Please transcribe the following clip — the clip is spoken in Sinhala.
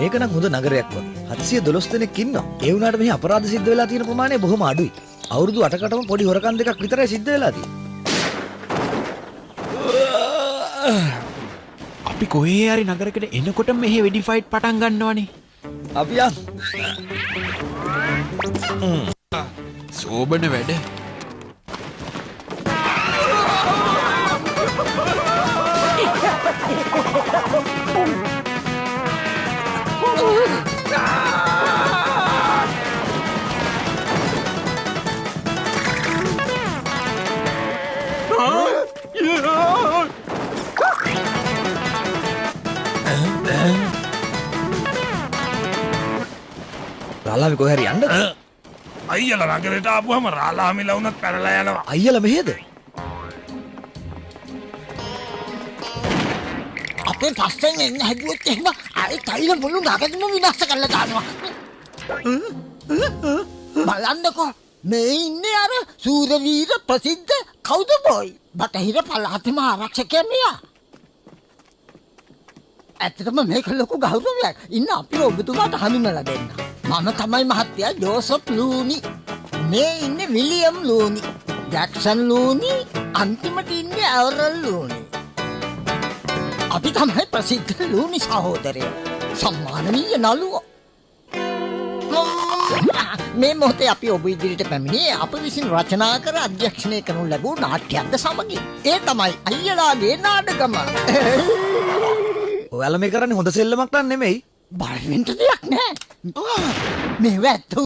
මේක නම් හොඳ නගරයක් වගේ. 712 දෙනෙක් ඉන්නවා. ඒ වුණාට මෙහි අපරාධ සිද්ධ වෙලා තියෙන ප්‍රමාණය බොහොම අඩුයි. අවුරුදු 8කටම පොඩි හොරකම් දෙකක් විතරයි සිද්ධ වෙලා තියෙන්නේ. අපි කොහේ හරි නගරයකට එනකොට මෙහි වෙඩි ෆයිට් පටන් ගන්නවනේ. අපි සෝබන වැඩ. රාලාමි කොහේ හරි යන්නද? අයියලා නගරයට ආපුවම රාලාමිලා වුණත් පැනලා යනවා. අයියලා මෙහෙද? අපේ පස්සෙන් එන්න හැදුවොත් එහෙම ආයේ තයිල මුළු නගරෙම විනාශ කරලා දානවා. බලන්නකෝ මේ ඉන්නේ අර සූරවීර ප්‍රසිද්ධ කවුද බොයි? බටහිර පළාතේම ආරක්ෂකයා මෙයා. ඇත්තටම මේක ලොකු ගෞරවයක්. ඉන්න අපි ඔබතුමාට හඳුන්වලා දෙන්න. මම තමයි මහත්තයා ජෝසප් ලූනි. මේ ඉන්නේ විලියම් ලූනි. ජැක්සන් ලූනි. අන්තිමට ඉන්නේ ඇවරල් ලූනි. අපි තමයි ප්‍රසිද්ධ ලූනි සහෝදරයෝ. සම්මානීය නළුවෝ. මේ මොහොතේ අපි ඔබ ඉදිරියට පැමිණියේ අප විසින් රචනා කර අධ්‍යක්ෂණය කරනු ලැබූ නාට්‍යයක්ද සමගින්. ඒ තමයි අයියලාගේ නාටකම. ඔයාලා මේ කරන්නේ හොඳ සෙල්ලමක් නන් නෙමෙයි. බය වෙන්න දෙයක් නැහැ. මේව ඇත්ත